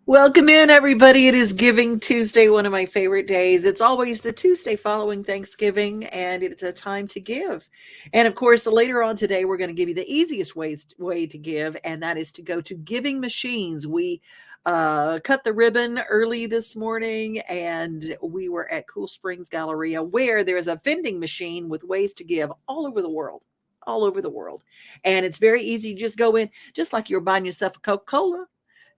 Welcome in, everybody. It is Giving Tuesday, one of my favorite days. It's always the Tuesday following Thanksgiving, and it's a time to give. And of course, later on today, we're going to give you the easiest way to give, and that is to go to Giving Machines. We cut the ribbon early this morning, and we were at Cool Springs Galleria, where there's a vending machine with ways to give all over the world. And it's very easy. You just go in, just like you're buying yourself a Coca-Cola,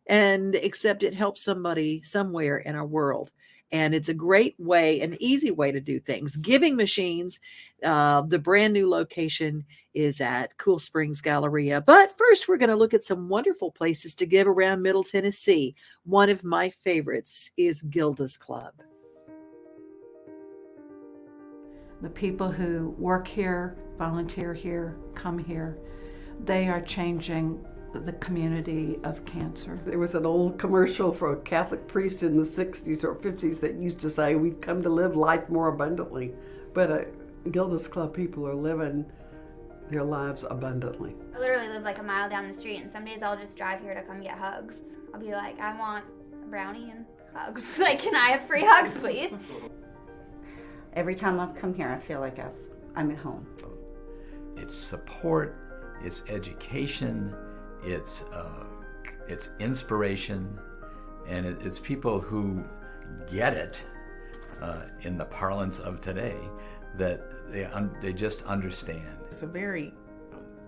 and except it helps somebody somewhere in our world. And it's a great way, an easy way to do things. Giving Machines, the brand new location is at Cool Springs Galleria. But first, we're going to look at some wonderful places to give around Middle Tennessee. One of my favorites is Gilda's Club. The people who work here, volunteer here, come here, they are changing the community of cancer. There was an old commercial for a Catholic priest in the 60s or 50s that used to say, "We've come to live life more abundantly." But Gilda's Club people are living their lives abundantly. I literally live like a mile down the street, and some days I'll just drive here to come get hugs. I'll be like, I want a brownie and hugs. Like, can I have free hugs, please? Every time I've come here, I feel like I'm at home. It's support, it's education, it's inspiration, and it's people who get it in the parlance of today, that they just understand. It's a very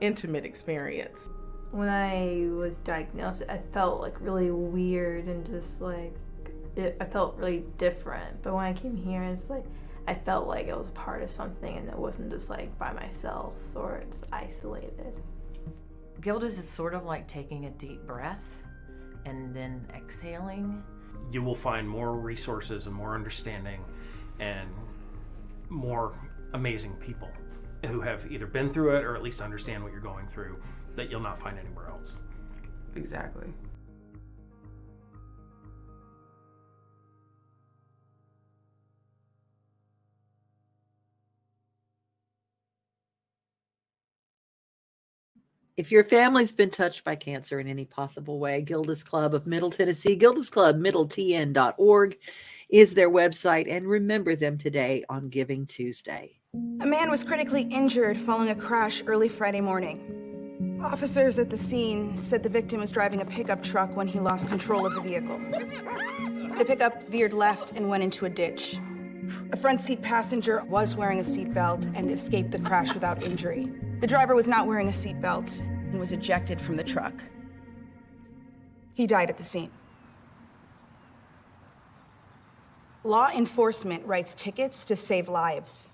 intimate experience. When I was diagnosed, I felt like really weird and just like I felt really different. But when I came here, it's like I felt like I was part of something, and it wasn't just like by myself or it's isolated. Gilda's is sort of like taking a deep breath and then exhaling. You will find more resources and more understanding and more amazing people who have either been through it or at least understand what you're going through that you'll not find anywhere else. Exactly. If your family's been touched by cancer in any possible way, Gilda's Club of Middle Tennessee, Gilda's Club, middletn.org is their website. And remember them today on Giving Tuesday. A man was critically injured following a crash early Friday morning. Officers at the scene said the victim was driving a pickup truck when he lost control of the vehicle. The pickup veered left and went into a ditch. A front seat passenger was wearing a seatbelt and escaped the crash without injury. The driver was not wearing a seatbelt and was ejected from the truck. He died at the scene. Law enforcement writes tickets to save lives.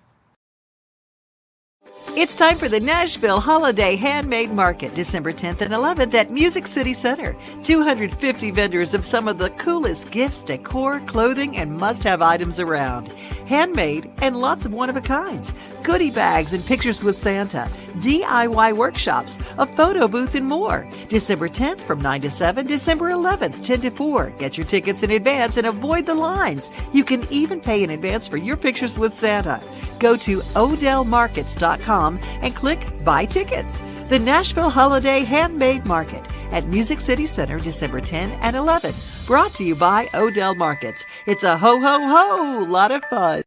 It's time for the Nashville Holiday Handmade Market, December 10th and 11th at Music City Center. 250 vendors of some of the coolest gifts, decor, clothing, and must-have items around. Handmade and lots of one-of-a-kinds. Goodie bags and pictures with Santa. DIY workshops, a photo booth, and more. December 10th from 9 to 7, December 11th, 10 to 4. Get your tickets in advance and avoid the lines. You can even pay in advance for your pictures with Santa. Go to odellmarkets.com and click Buy Tickets. The Nashville Holiday Handmade Market at Music City Center, December 10 and 11. Brought to you by Odell Markets. It's a ho-ho-ho lot of fun.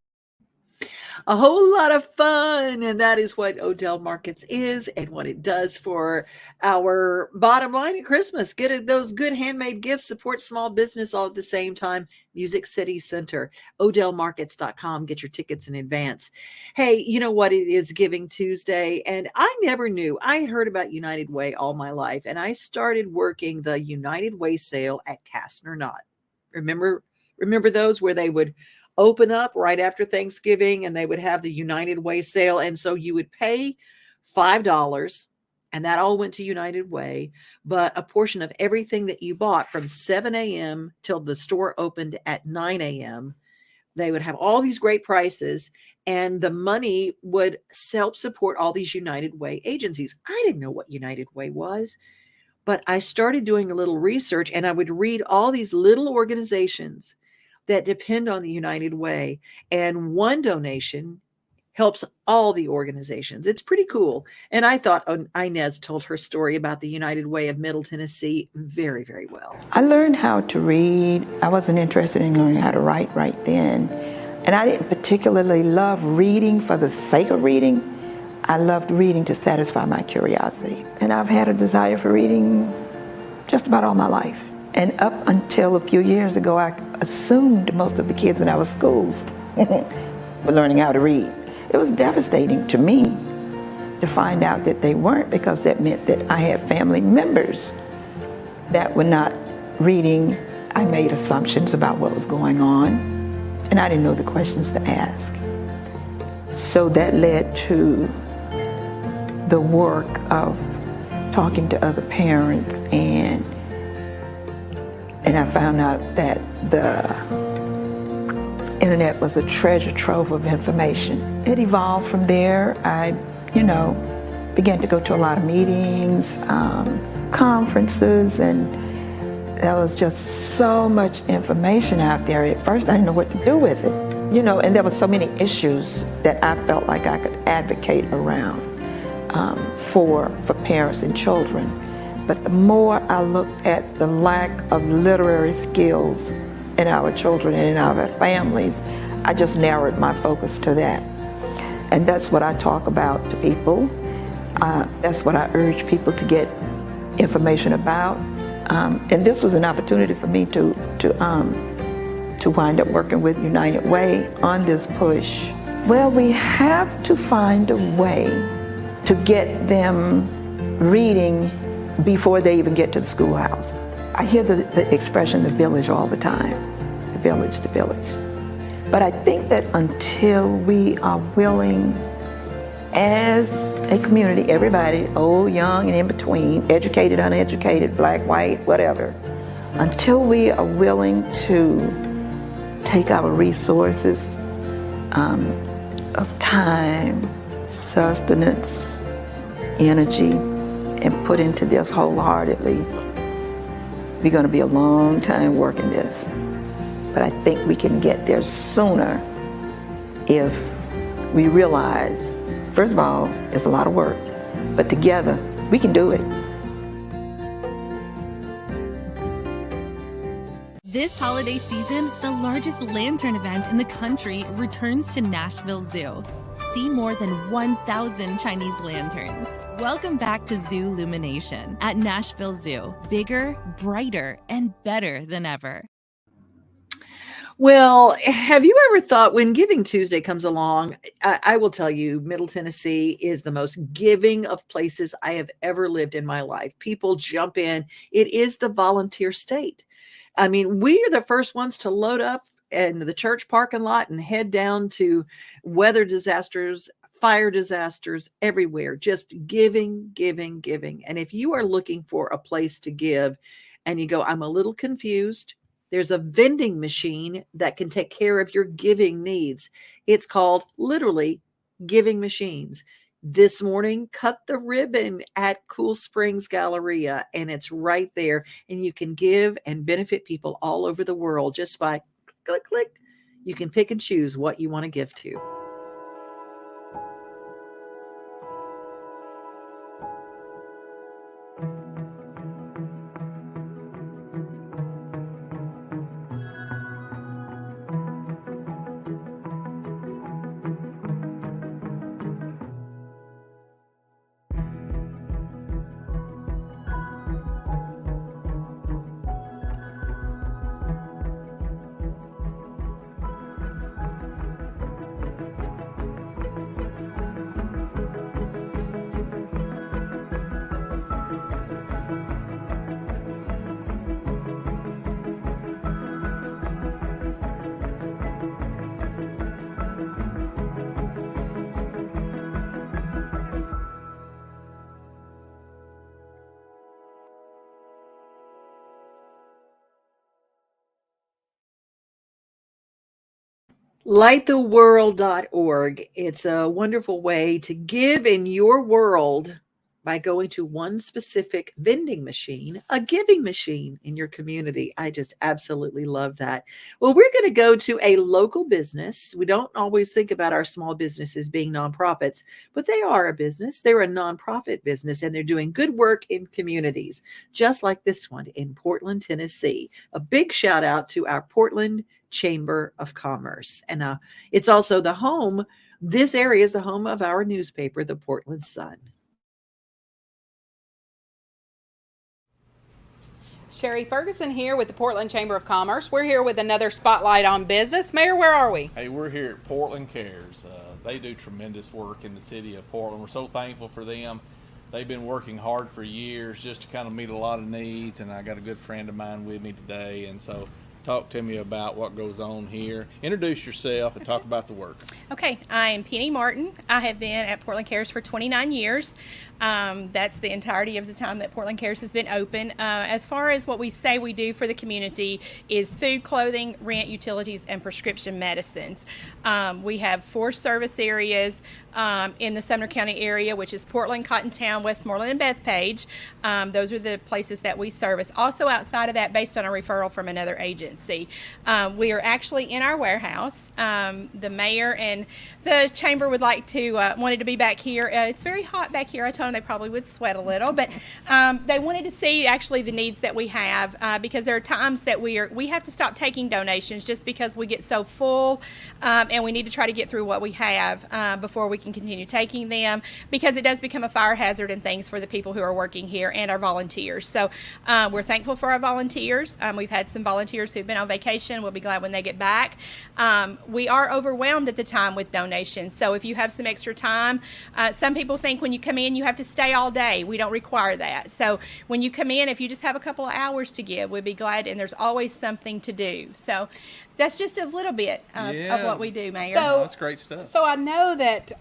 a whole lot of fun. And that is what Odell Markets is and what it does for our bottom line at Christmas. Get those good handmade gifts, support small business all at the same time. Music City Center, odellmarkets.com. Get your tickets in advance. Hey, you know what? It is Giving Tuesday, and I never knew. I heard about United Way all my life, and I started working the United Way sale at Castner Knott. Remember those where they would open up right after Thanksgiving and they would have the United Way sale. And so you would pay $5 and that all went to United Way, but a portion of everything that you bought from 7 a.m. till the store opened at 9 a.m., they would have all these great prices and the money would help support all these United Way agencies. I didn't know what United Way was, but I started doing a little research and I would read all these little organizations that depend on the United Way. And one donation helps all the organizations. It's pretty cool. And I thought Inez told her story about the United Way of Middle Tennessee very, very well. I learned how to read. I wasn't interested in learning how to write right then. And I didn't particularly love reading for the sake of reading. I loved reading to satisfy my curiosity. And I've had a desire for reading just about all my life. And up until a few years ago, I assumed most of the kids in our schools were learning how to read. It was devastating to me to find out that they weren't, because that meant that I had family members that were not reading. I made assumptions about what was going on, and I didn't know the questions to ask. So that led to the work of talking to other parents, and I found out that the internet was a treasure trove of information. It evolved from there. I, began to go to a lot of meetings, conferences, and there was just so much information out there. At first, I didn't know what to do with it, and there were so many issues that I felt like I could advocate around for parents and children. But the more I looked at the lack of literary skills in our children and in our families, I just narrowed my focus to that. And that's what I talk about to people. That's what I urge people to get information about. And this was an opportunity for me to wind up working with United Way on this push. Well, we have to find a way to get them reading before they even get to the schoolhouse. I hear the expression, the village, all the time. The village, the village. But I think that until we are willing, as a community, everybody, old, young, and in between, educated, uneducated, black, white, whatever, until we are willing to take our resources of time, sustenance, energy, and put into this wholeheartedly, we're going to be a long time working this. But I think we can get there sooner if we realize, first of all, it's a lot of work, but together we can do it. This holiday season, the largest lantern event in the country returns to Nashville Zoo. See more than 1,000 Chinese lanterns. Welcome back to Zoo Illumination at Nashville Zoo. Bigger, brighter, and better than ever. Well, have you ever thought, when Giving Tuesday comes along, I will tell you, Middle Tennessee is the most giving of places I have ever lived in my life. People jump in. It is the volunteer state. I mean, we are the first ones to load up in the church parking lot and head down to weather disasters, fire disasters everywhere, just giving, giving, giving. And if you are looking for a place to give and you go, I'm a little confused, there's a vending machine that can take care of your giving needs. It's called literally Giving Machines. This morning, cut the ribbon at Cool Springs Galleria, and it's right there. And you can give and benefit people all over the world just by click, click. You can pick and choose what you want to give to. Lighttheworld.org. It's a wonderful way to give in your world by going to one specific vending machine, a giving machine in your community. I just absolutely love that. Well, we're going to go to a local business. We don't always think about our small businesses being nonprofits, but they are a business. They're a nonprofit business, and they're doing good work in communities, just like this one in Portland, Tennessee. A big shout out to our Portland Chamber of Commerce. And it's also the home, this area is the home of our newspaper, the Portland Sun. Sherry Ferguson here with the Portland Chamber of Commerce. We're here with another Spotlight on Business. Mayor, where are we? Hey, we're here at Portland Cares. They do tremendous work in the city of Portland. We're so thankful for them. They've been working hard for years just to kind of meet a lot of needs, and I got a good friend of mine with me today, and so talk to me about what goes on here. Introduce yourself and talk about the work. Okay, I am Penny Martin. I have been at Portland Cares for 29 years. That's the entirety of the time that Portland Cares has been open. As far as what we say we do for the community is food, clothing, rent, utilities, and prescription medicines. We have 4 service areas in the Sumner County area, which is Portland, Cottontown, Westmoreland, and Bethpage. Those are the places that we service. Also outside of that, based on a referral from another agency. We are actually in our warehouse. The mayor and the chamber would like to, wanted to be back here. It's very hot back here. I told them they probably would sweat a little, but they wanted to see actually the needs that we have because there are times that we have to stop taking donations just because we get so full and we need to try to get through what we have before we can continue taking them, because it does become a fire hazard and things for the people who are working here and our volunteers. So we're thankful for our volunteers. We've had some volunteers who've been on vacation. We'll be glad when they get back. We are overwhelmed at the time with donations. So if you have some extra time, some people think when you come in you have to stay all day. We don't require that. So when you come in, if you just have a couple of hours to give, we'd be glad, and there's always something to do. So that's just a little bit of what we do, Mayor. So, that's great stuff. So I know that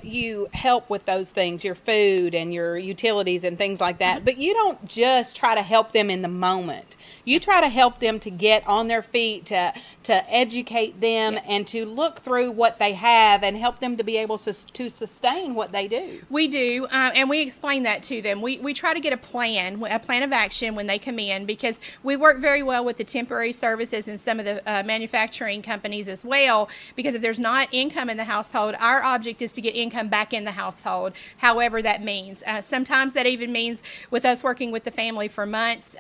you help with those things, your food and your utilities and things like that, but you don't just try to help them in the moment. You try to help them to get on their feet, to educate them, and to look through what they have and help them to be able to sustain what they do. We do, and we explain that to them. We try to get a plan of action when they come in, because we work very well with the temporary services and some of the manufacturing companies as well, because if there's not income in the household, our object is to get income back in the household, however that means. Sometimes that even means with us working with the family for months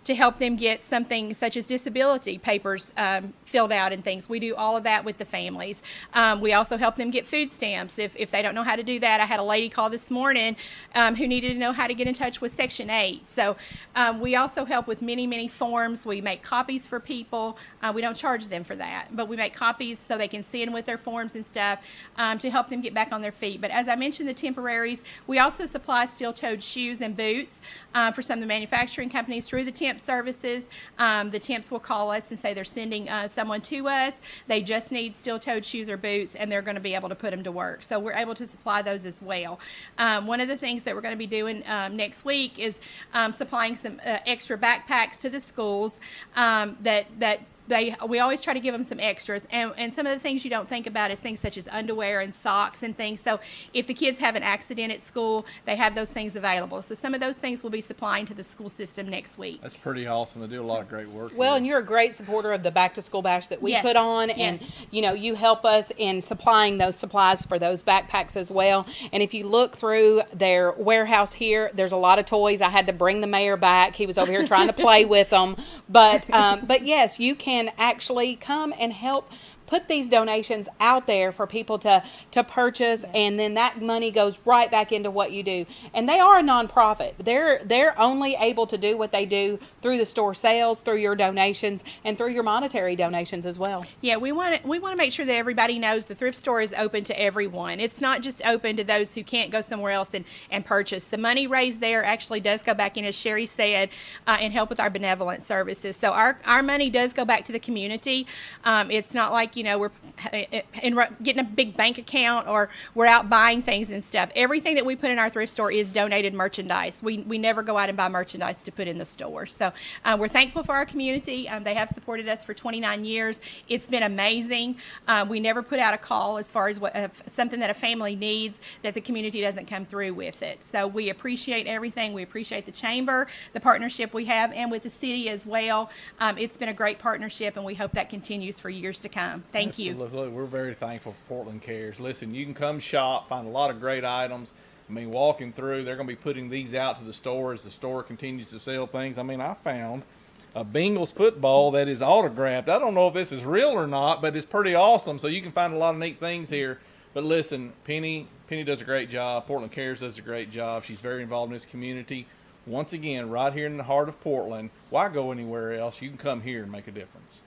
to help them get something such as disability papers filled out and things. We do all of that with the families. We also help them get food stamps if they don't know how to do that. I had a lady call this morning who needed to know how to get in touch with Section 8. So we also help with many forms. We make copies for people. We don't charge them for that, but we make copies so they can see in with their forms and stuff to help them get back on their feet. But as I mentioned, the temporaries, we also supply steel-toed shoes and boots for some of the manufacturing companies through the temp services. The temps will call us and say they're sending someone to us. They just need steel-toed shoes or boots, and they're going to be able to put them to work. So we're able to supply those as well. One of the things that we're going to be doing next week is supplying some extra backpacks to the schools we always try to give them some extras, and some of the things you don't think about is things such as underwear and socks and things. So if the kids have an accident at school, they have those things available. So some of those things we'll be supplying to the school system next week. That's pretty awesome. They do a lot of great work. Well, and you're a great supporter of the Back to School Bash that we Yes. put on, and Yes. you help us in supplying those supplies for those backpacks as well. And if you look through their warehouse here, there's a lot of toys. I had to bring the mayor back. He was over here trying to play with them, but yes, you can actually come and help put these donations out there for people to purchase, and then that money goes right back into what you do. And they are a nonprofit. They're only able to do what they do through the store sales, through your donations, and through your monetary donations as well. Yeah, we want to make sure that everybody knows the thrift store is open to everyone. It's not just open to those who can't go somewhere else and purchase. The money raised there actually does go back in, as Sherry said, and help with our benevolent services. So our money does go back to the community. It's not like we're getting a big bank account, or we're out buying things and stuff. Everything that we put in our thrift store is donated merchandise. We never go out and buy merchandise to put in the store. So we're thankful for our community. They have supported us for 29 years. It's been amazing. We never put out a call as far as something that a family needs that the community doesn't come through with it. So we appreciate everything. We appreciate the chamber, the partnership we have, and with the city as well. It's been a great partnership, and we hope that continues for years to come. Thank you. Absolutely. We're very thankful for Portland Cares. Listen, you can come shop, find a lot of great items. I mean, walking through, they're going to be putting these out to the store as the store continues to sell things. I mean, I found a Bengals football that is autographed. I don't know if this is real or not, but it's pretty awesome. So you can find a lot of neat things here. But listen, Penny does a great job. Portland Cares does a great job. She's very involved in this community. Once again, right here in the heart of Portland. Why go anywhere else? You can come here and make a difference.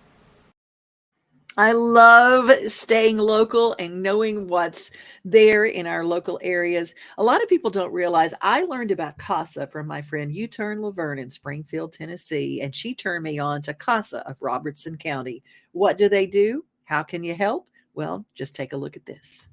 I love staying local and knowing what's there in our local areas. A lot of people don't realize I learned about CASA from my friend U-Turn Laverne in Springfield, Tennessee, and she turned me on to CASA of Robertson County. What do they do? How can you help? Well, just take a look at this.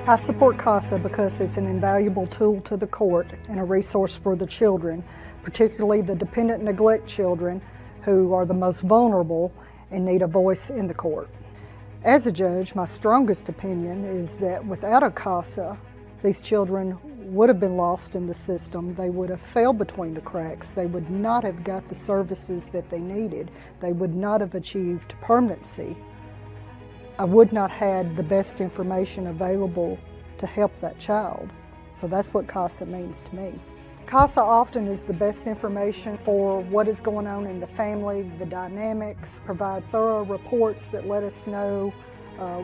I support CASA because it's an invaluable tool to the court and a resource for the children, particularly the dependent neglect children who are the most vulnerable and need a voice in the court. As a judge, my strongest opinion is that without a CASA, these children would have been lost in the system. They would have fell between the cracks. They would not have got the services that they needed. They would not have achieved permanency. I would not have the best information available to help that child. So that's what CASA means to me. CASA often is the best information for what is going on in the family, the dynamics, provide thorough reports that let us know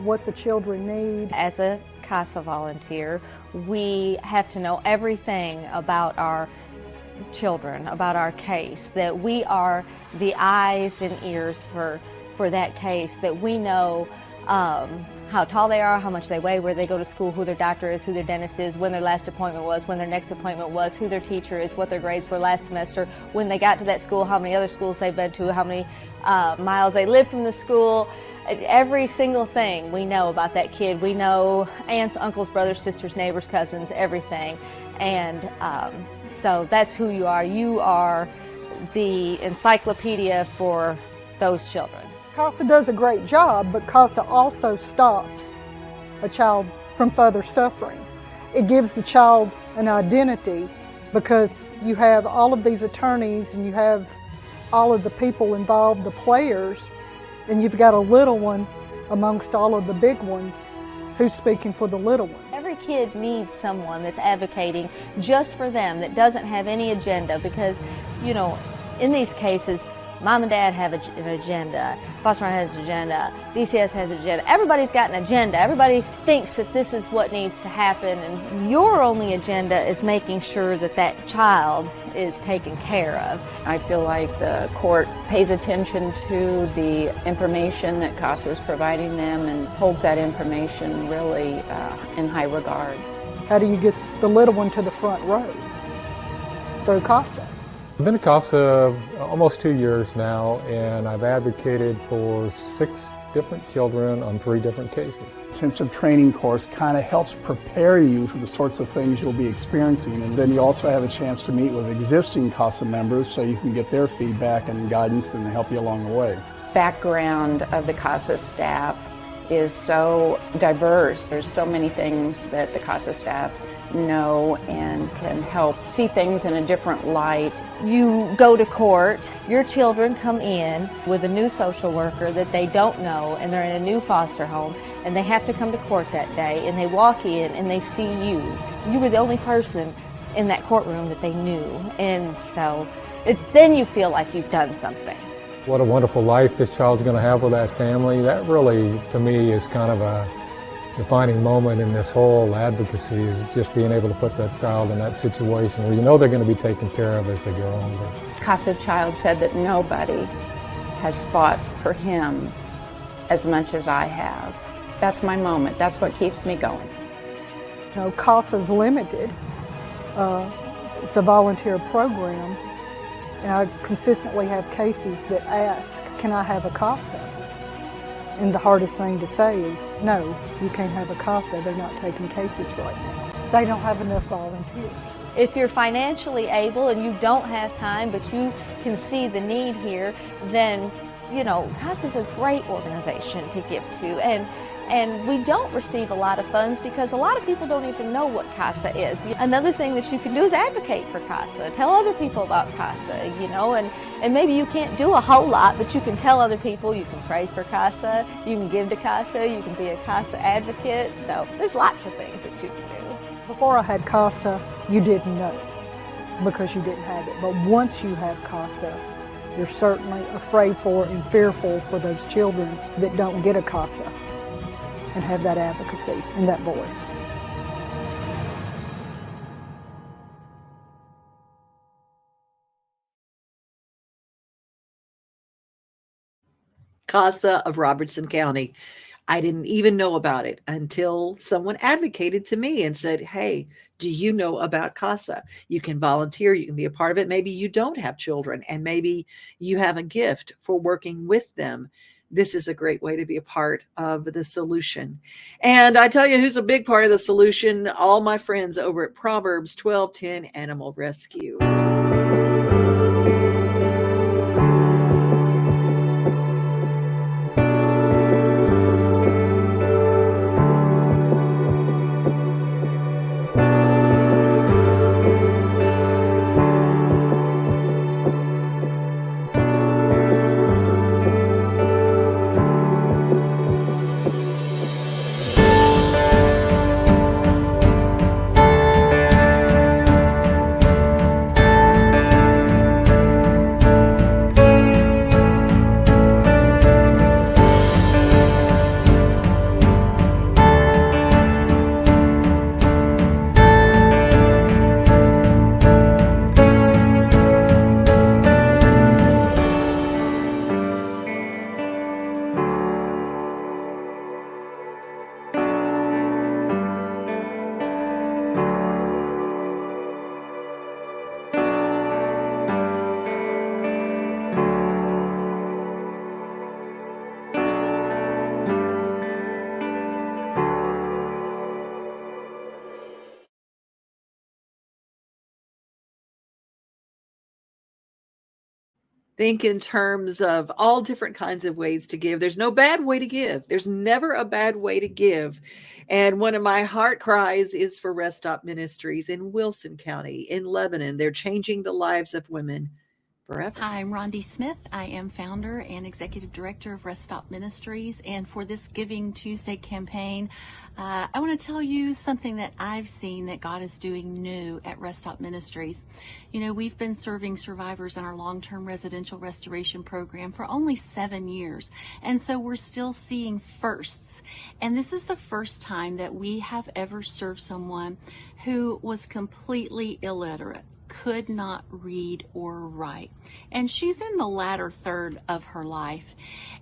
what the children need. As a CASA volunteer, we have to know everything about our children, about our case, that we are the eyes and ears for that case, that we know how tall they are, how much they weigh, where they go to school, who their doctor is, who their dentist is, when their last appointment was, when their next appointment was, who their teacher is, what their grades were last semester, when they got to that school, how many other schools they've been to, how many miles they live from the school. Every single thing we know about that kid. We know aunts, uncles, brothers, sisters, neighbors, cousins, everything. And so that's who you are. You are the encyclopedia for those children. CASA does a great job, but CASA also stops a child from further suffering. It gives the child an identity because you have all of these attorneys and you have all of the people involved, the players, and you've got a little one amongst all of the big ones who's speaking for the little one. Every kid needs someone that's advocating just for them, that doesn't have any agenda, because, you know, in these cases, Mom and Dad have an agenda, foster mom has an agenda, DCS has an agenda. Everybody's got an agenda. Everybody thinks that this is what needs to happen, and your only agenda is making sure that that child is taken care of. I feel like the court pays attention to the information that CASA is providing them and holds that information really in high regard. How do you get the little one to the front row? Through CASA. I've been to CASA almost 2 years now, and I've advocated for 6 different children on 3 different cases. Intensive training course kind of helps prepare you for the sorts of things you'll be experiencing, and then you also have a chance to meet with existing CASA members so you can get their feedback and guidance and help you along the way. Background of the CASA staff is so diverse. There's so many things that the CASA staff know and can help see things in a different light. You go to court, your children come in with a new social worker that they don't know, and they're in a new foster home, and they have to come to court that day, and they walk in and they see you. You were the only person in that courtroom that they knew, and so then you feel like you've done something. What a wonderful life this child's going to have with that family. That really, to me, is kind of a defining moment in this whole advocacy, is just being able to put that child in that situation where you know they're going to be taken care of as they grow older. CASA child said that nobody has fought for him as much as I have. That's my moment. That's what keeps me going. You know, CASA's limited. It's a volunteer program, And I consistently have cases that ask, can I have a CASA? And the hardest thing to say is, no, you can't have a CASA. They're not taking cases right now. They don't have enough volunteers. If you're financially able and you don't have time, but you can see the need here, then, you know, CASA is a great organization to give to. And we don't receive a lot of funds because a lot of people don't even know what CASA is. Another thing that you can do is advocate for CASA. Tell other people about CASA, you know, and maybe you can't do a whole lot, but you can tell other people. You can pray for CASA, you can give to CASA, you can be a CASA advocate. So there's lots of things that you can do. Before I had CASA, you didn't know because you didn't have it. But once you have CASA, you're certainly afraid for and fearful for those children that don't get a CASA and have that advocacy and that voice. CASA of Robertson County. I didn't even know about it until someone advocated to me and said, hey, do you know about CASA? You can volunteer, you can be a part of it. Maybe you don't have children and maybe you have a gift for working with them. This is a great way to be a part of the solution. And I tell you who's a big part of the solution, all my friends over at Proverbs 12:10 Animal Rescue. Think in terms of all different kinds of ways to give. There's no bad way to give. There's never a bad way to give. And one of my heart cries is for Rest Stop Ministries in Wilson County in Lebanon. They're changing the lives of women forever. Hi, I'm Rhonda Smith. I am founder and executive director of Rest Stop Ministries. And for this Giving Tuesday campaign, I want to tell you something that I've seen that God is doing new at Rest Stop Ministries. You know, we've been serving survivors in our long-term residential restoration program for only 7 years. And so we're still seeing firsts. And this is the first time that we have ever served someone who was completely illiterate, could not read or write. And she's in the latter third of her life.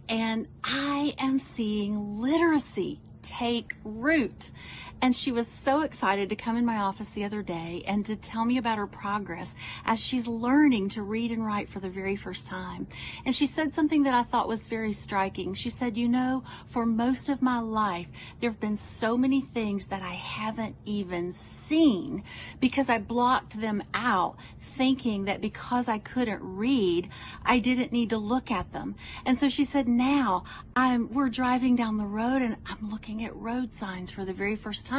And I am seeing literacy take root. And she was so excited to come in my office the other day and to tell me about her progress as she's learning to read and write for the very first time. And she said something that I thought was very striking. She said, you know, for most of my life, there have been so many things that I haven't even seen because I blocked them out, thinking that because I couldn't read, I didn't need to look at them. And so she said, now we're driving down the road and I'm looking at road signs for the very first time.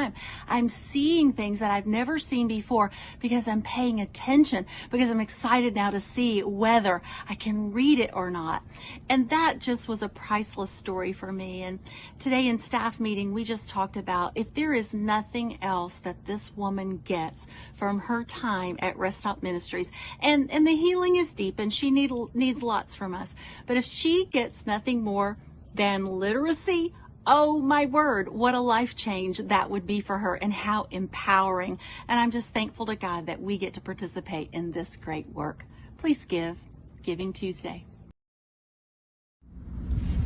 I'm seeing things that I've never seen before because I'm paying attention, because I'm excited now to see whether I can read it or not. And that just was a priceless story for me. And today in staff meeting, we just talked about if there is nothing else that this woman gets from her time at Rest Stop Ministries, and the healing is deep and she needs lots from us. But if she gets nothing more than literacy, oh my word, what a life change that would be for her and how empowering. And I'm just thankful to God that we get to participate in this great work. Please give. Giving Tuesday.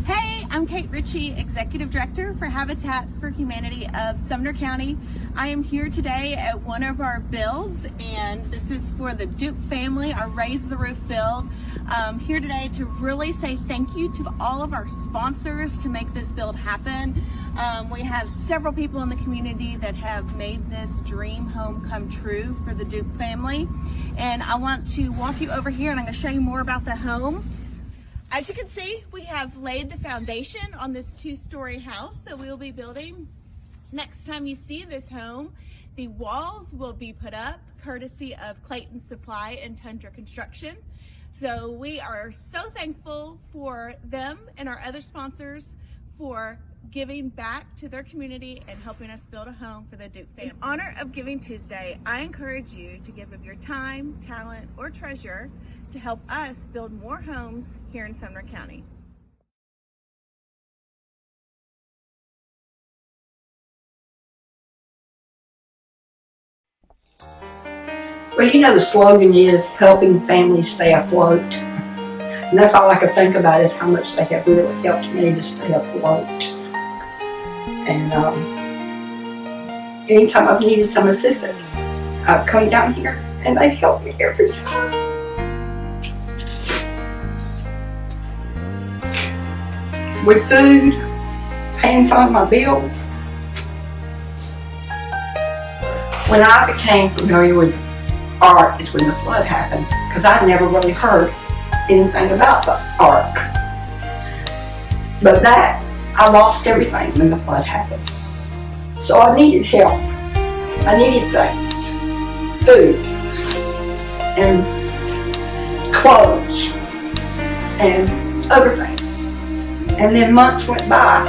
Hey, I'm Kate Ritchie, Executive Director for Habitat for Humanity of Sumner County. I am here today at one of our builds, and this is for the Duke family, our Raise the Roof build. Here today to really say thank you to all of our sponsors to make this build happen. We have several people in the community that have made this dream home come true for the Duke family. And I want to walk you over here and I'm going to show you more about the home. As you can see, we have laid the foundation on this 2-story house that we'll be building. Next time you see this home, the walls will be put up courtesy of Clayton Supply and Tundra Construction. So we are so thankful for them and our other sponsors for giving back to their community and helping us build a home for the Duke family. In honor of Giving Tuesday, I encourage you to give of your time, talent, or treasure to help us build more homes here in Sumner County. Well, you know, the slogan is helping families stay afloat. And that's all I could think about is how much they have really helped me to stay afloat. And anytime I've needed some assistance, I've come down here and they've helped me every time. With food, paying some of my bills. When I became familiar with Ark is when the flood happened, because I'd never really heard anything about the Ark. But I lost everything when the flood happened. So I needed help. I needed things, food, and clothes, and other things. And then months went by.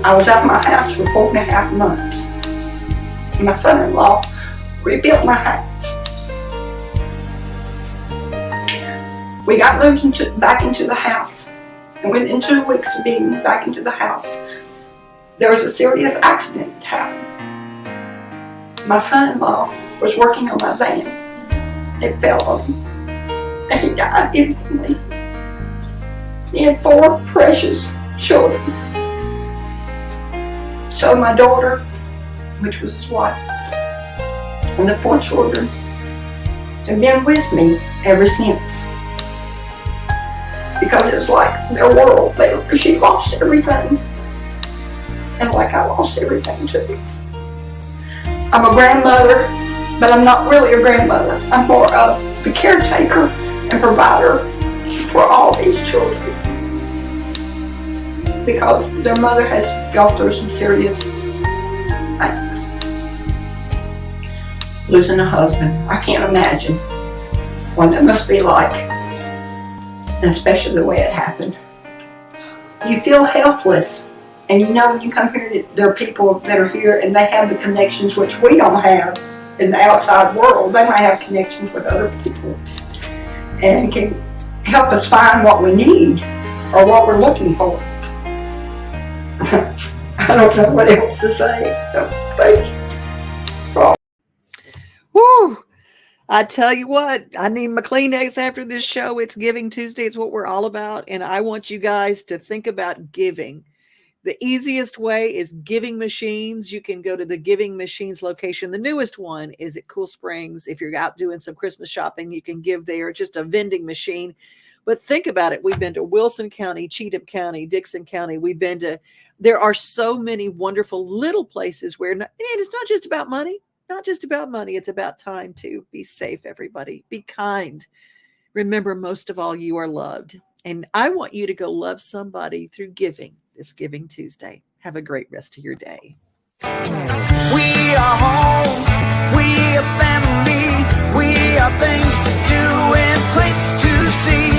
I was out of my house for 4.5 months. And my son-in-law rebuilt my house. We got moved back into the house. And within 2 weeks of being back into the house, there was a serious accident that happened. My son-in-law was working on my van. It fell on him. And he died instantly. He had 4 precious children. So my daughter, which was his wife, and the 4 children have been with me ever since. Because it was like their world. She lost everything. And like I lost everything too. I'm a grandmother, but I'm not really a grandmother. I'm more of the caretaker and provider for all these children. Because their mother has gone through some serious things. Losing a husband, I can't imagine what that must be like. And especially the way it happened. You feel helpless. And you know when you come here, there are people that are here and they have the connections which we don't have in the outside world. They might have connections with other people. And can help us find what we need or what we're looking for. I don't know what else to say. So thank you. Woo! I tell you what, I need my Kleenex after this show. It's Giving Tuesday. It's what we're all about. And I want you guys to think about giving. The easiest way is giving machines. You can go to the Giving Machines location. The newest one is at Cool Springs. If you're out doing some Christmas shopping, you can give there. Just a vending machine. But think about it. We've been to Wilson County, Cheatham County, Dixon County. There are so many wonderful little places where it's not just about money. Not just about money. It's about time too. Be safe, everybody. Be kind. Remember, most of all, you are loved. And I want you to go love somebody through giving this Giving Tuesday. Have a great rest of your day. We are home. We are family. We are things to do and places to see.